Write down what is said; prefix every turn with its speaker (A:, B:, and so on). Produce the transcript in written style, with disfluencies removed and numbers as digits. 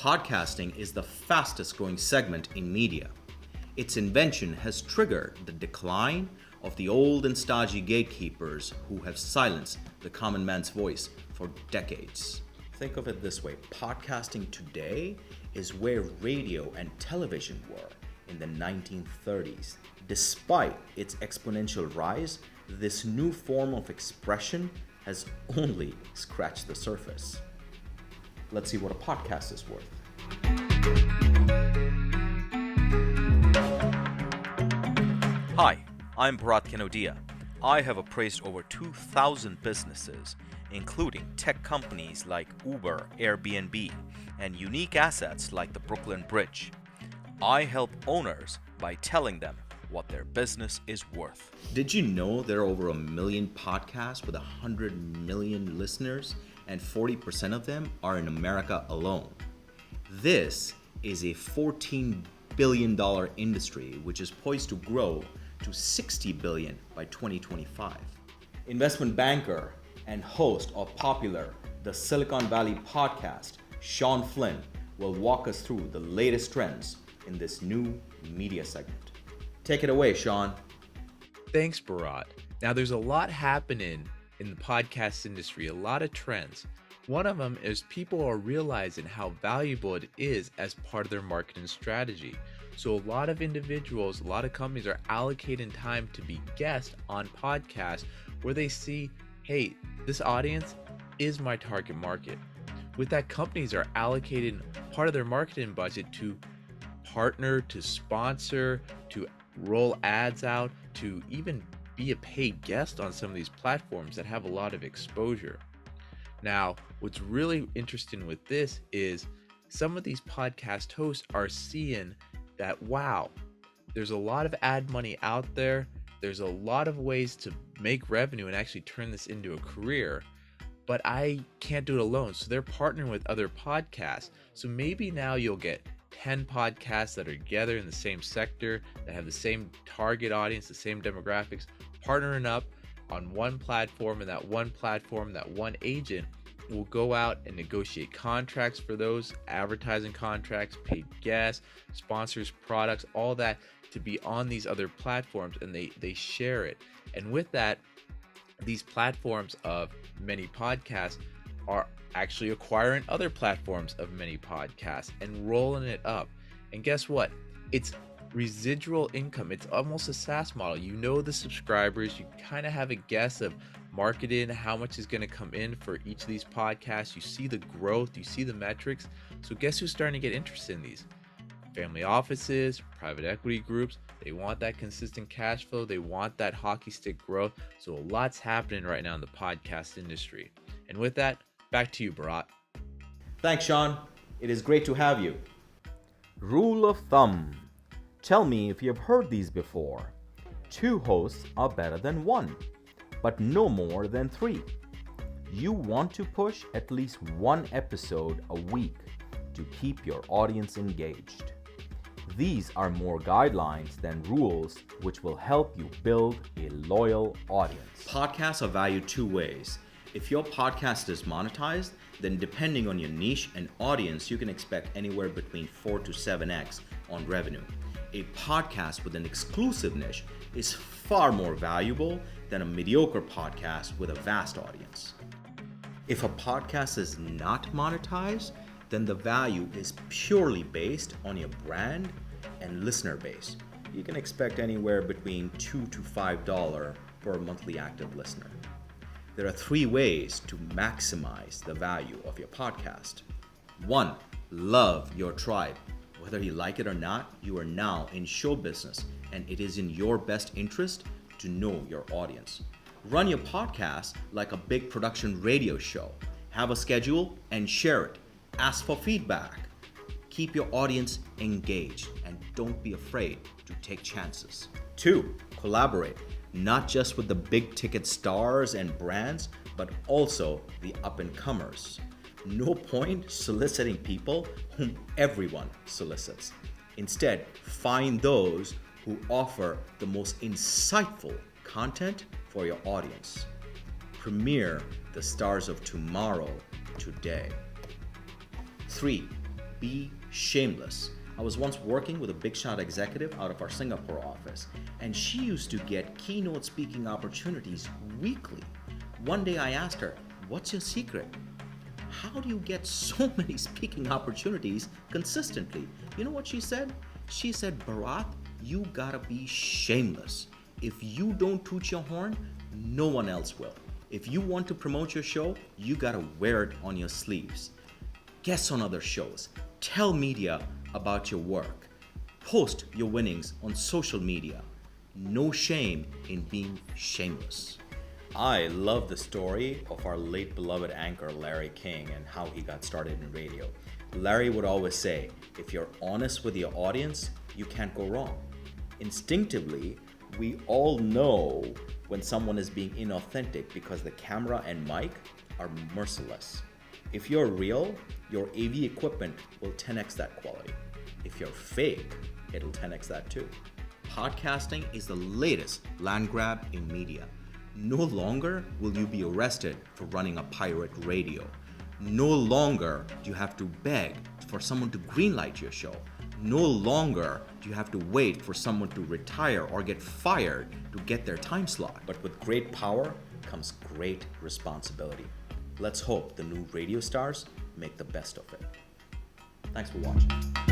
A: Podcasting is the fastest growing segment in media. Its invention has triggered the decline of the old and stodgy gatekeepers who have silenced the common man's voice for decades. Think of it this way: podcasting today is where radio and television were in the 1930s. Despite its exponential rise, this new form of expression has only scratched the surface. Let's see what a podcast is worth. Hi, I'm Bharat Kanodia. I have appraised over 2,000 businesses, including tech companies like Uber, Airbnb, and unique assets like the Brooklyn Bridge. I help owners by telling them what their business is worth. Did you know there are over 1 million podcasts with 100 million listeners, and 40% of them are in America alone? This is a $14 billion industry which is poised to grow to $60 billion by 2025. Investment banker and host of popular The Silicon Valley podcast, Shawn Flynn, will walk us through the latest trends in this new media segment. Take it away, Shawn.
B: Thanks, Bharat. Now, there's a lot happening in the podcast industry, a lot of trends. One of them is people are realizing how valuable it is as part of their marketing strategy. So a lot of individuals, a lot of companies are allocating time to be guests on podcasts where they see, hey, this audience is my target market. With that, companies are allocating part of their marketing budget to partner, to sponsor, to roll ads out, to even be a paid guest on some of these platforms that have a lot of exposure. Now, what's really interesting with this is some of these podcast hosts are seeing that, wow, there's a lot of ad money out there. There's a lot of ways to make revenue and actually turn this into a career, but I can't do it alone. So they're partnering with other podcasts. So maybe now you'll get 10 podcasts that are together in the same sector, that have the same target audience, the same demographics, partnering up on one platform, and that one agent will go out and negotiate contracts for those, advertising contracts, paid guests, sponsors, products, all that to be on these other platforms, and they share it. And with that, these platforms of many podcasts are actually acquiring other platforms of many podcasts and rolling it up. And guess what? It's residual income. It's almost a SaaS model. You know the subscribers, you kind of have a guess of marketing, how much is going to come in for each of these podcasts. You see the growth, you see the metrics. So guess who's starting to get interested in these? Family offices, private equity groups. They want that consistent cash flow. They want that hockey stick growth. So a lot's happening right now in the podcast industry. And with that, back to you, Bharat.
A: Thanks, Shawn. It is great to have you. Rule of thumb. Tell me if you've heard these before. 2 hosts are better than 1, but no more than 3. You want to push at least 1 episode a week to keep your audience engaged. These are more guidelines than rules, which will help you build a loyal audience. Podcasts are valued 2 ways. If your podcast is monetized, then depending on your niche and audience, you can expect anywhere between 4 to 7x on revenue. A podcast with an exclusive niche is far more valuable than a mediocre podcast with a vast audience. If a podcast is not monetized, then the value is purely based on your brand and listener base. You can expect anywhere between $2 to $5 per monthly active listener. There are 3 ways to maximize the value of your podcast. 1. Love your tribe. Whether you like it or not, you are now in show business, and it is in your best interest to know your audience. Run your podcast like a big production radio show. Have a schedule and share it. Ask for feedback. Keep your audience engaged, and don't be afraid to take chances. 2. Collaborate, not just with the big ticket stars and brands, but also the up-and-comers. No point soliciting people whom everyone solicits. Instead, find those who offer the most insightful content for your audience. Premiere the stars of tomorrow today. 3. be shameless. I was once working with a big shot executive out of our Singapore office, and she used to get keynote speaking opportunities weekly. One day I asked her, "What's your secret? How do you get so many speaking opportunities consistently?" You know what she said? She said, "Bharat, you gotta be shameless. If you don't toot your horn, no one else will. If you want to promote your show, you gotta wear it on your sleeves. Guest on other shows. Tell media about your work. Post your winnings on social media. No shame in being shameless." I love the story of our late beloved anchor Larry King and how he got started in radio. Larry would always say, if you're honest with your audience, you can't go wrong. Instinctively, we all know when someone is being inauthentic because the camera and mic are merciless. If you're real, your AV equipment will 10x that quality. If you're fake, it'll 10x that too. Podcasting is the latest land grab in media. No longer will you be arrested for running a pirate radio. No longer do you have to beg for someone to greenlight your show. No longer do you have to wait for someone to retire or get fired to get their time slot. But with great power comes great responsibility. Let's hope the new radio stars make the best of it. Thanks for watching.